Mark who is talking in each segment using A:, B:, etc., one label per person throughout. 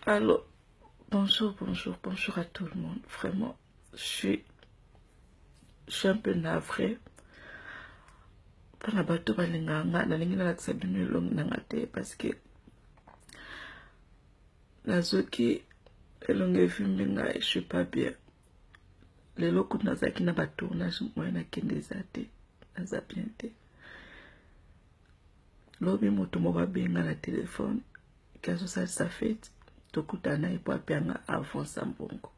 A: Alors, bonjour à tout le monde. Vraiment, je suis un peu navrée. Pour la bateau, parce que la zoki, je suis pas bien. Les locaux nazaki na bateau, na moi na kendezate, na zapiente. Lobi moto moba benga la téléphone, kazo sa fête, tokutana et pour appeler avant sambongo.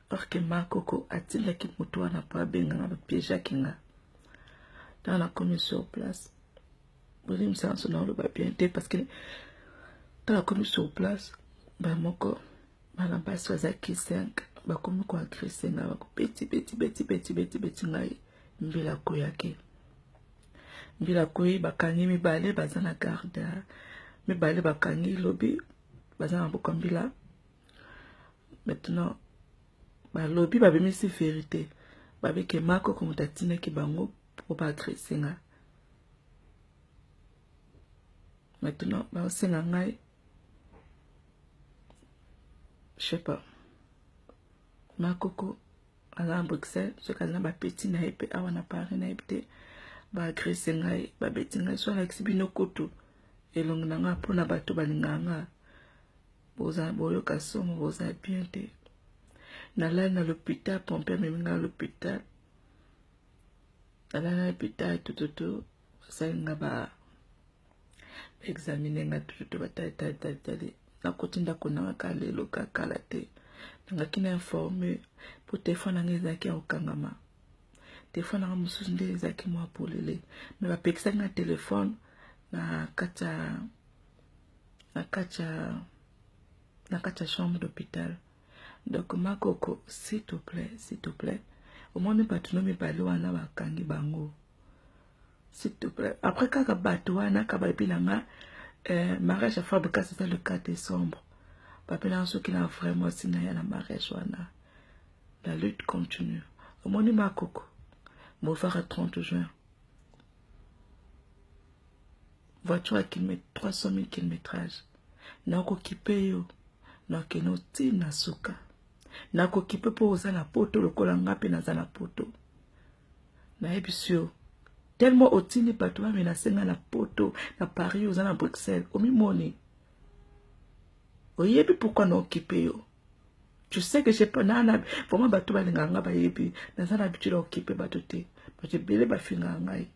A: Or que ma coco a-t-il qui moto na pas benga na piège kinga. Dans la commission sur place. Vous me sens sonore le bien parce que dans la commission sur place, bah mon corps, bah l'ambasse faisait qui 5, bah comme quoi agresser na bah petit ngai mbila koyake. Mbila koyi bah kangi mi balé bah na garde, mi balé bah kangi lobby, bah na mbila. Maintenant, bah lobby bah bimi si vérité, bah que mako comme tatine qui bango pour pas agresser nga. Maintenant, bah c'est ngai. Je sais pas. Ma coco, à Bruxelles, je suis un petit naïpe, à un appareil naïpe, ba agressé ngai, ba beti ngai, soit la exhibino koto, et l'on n'a pas na bateau balinganga, boza boyo kasomo, boza bien te. Nala na l'hôpital, pomper même à l'hôpital. Nala na l'hôpital, tout, ça n'a pas examiné, n'a tout, bataille, na kotinda kona kale loka kalate. Nanga kina informé pour téléphone nanga ezaki ya okangama. Téléphone nanga mususu nde ezaki mwa polele. Mais bapekisa nga téléphone na kacha chambre d'hôpital. Donc ma coco, s'il te plaît. Au moins ne pas tout nommer balo wana bakangi bango. S'il te plaît. Après kaka bato wana kababi nanga mariage à Fabrica c'était le 4 décembre. Papela ceux qui n'a vraiment signé à la mariage. La lutte continue. Au moins, ma coco. Mon frère à 30 juin. Voiture qui met 300 000 km. Nako kipe yo. Nako no ti na suka. Nako kipe po oza na poto. Le kolanga pe na za na poto. Na ebisio. Tellement otini patoua menacenga na poto. Na Paris oza na Bruxelles. Omi moni. Oyebi pourquoi non occupé yo. Tu sais que j'ai pas nana vraiment bateau balinganga ba yebi na l'habitude occupé bateau te. Parce que belé ba finga ngai.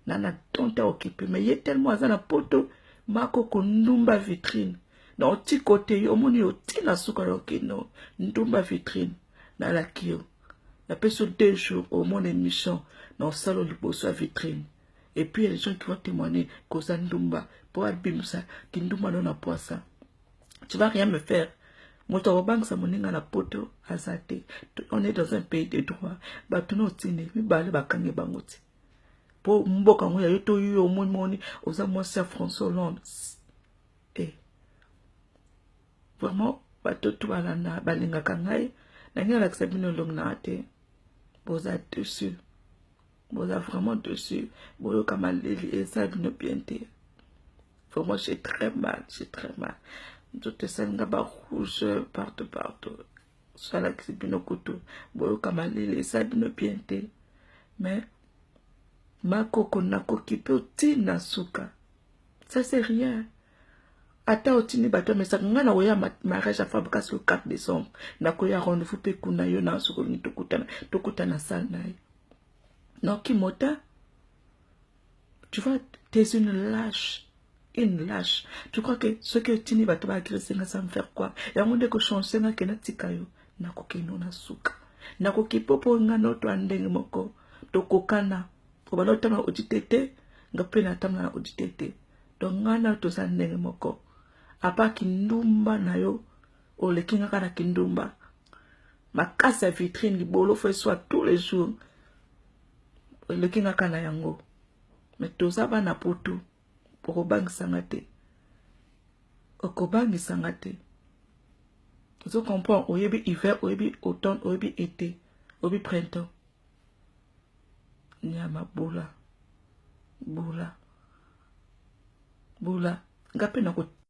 A: Nana tonta occupé mais y tellement azana poto mako ko ndumba vitrine. Na oti côté yo moni oti na suka lokino ndumba vitrine na la kio. Na peso 2 jours au mon émission na salo liboso vitrine. Et puis il y a des gens qui vont témoigner que ndumba pour abimsa ki ndumba non na poisa. Tu vas rien me faire. On est dans un pays de droit. Batuno tine, mi bale bakange bangoti. Po mboka ngo ya yoto yo moni oza mwasi François Hollande. Eh. Vraiment batoto balana balinga kangai na ngi la sabino long na ate. Boza dessus. Boza vraiment dessus. Boyo kama leli et ça bino bienté. Vraiment j'ai très mal. Tout ça ngaba rouge partout. Soit la kibino koto. Boyo kama lele ça bino bienté. Mais ma coco nako kipe oti na suka. Ça c'est rien. Ata otini bato mais ça ngana oya mariage à Fabrica le 4 décembre. Nako ya rendez-vous pe kuna yo na suko ni tokutana salle naï. Non qui mota. Tu vois, t'es une lâche. Une lâche. Tu crois que ce que tu n'y vas pas agresser, ça me faire quoi? Et à mon que chancer, na kena tikayo, na kokeno na suka. Na kokipopo nga noto andenge moko. Toko kana. Obalo tama oditete, nga pena tama na oditete. Donc nga na to sa ndenge moko. Apa kindumba na yo, ole kinga kana kindumba. Ma casse à vitrine, libolo fait soit tous les jours. Ole kinga kana yango. Mais to sa ba na poto. Okobang sangate. Okobang sangate. Tu comprends? Oyebi hiver, oyebi automne, oyebi été, oyebi printemps. Nyama boula. Ngape na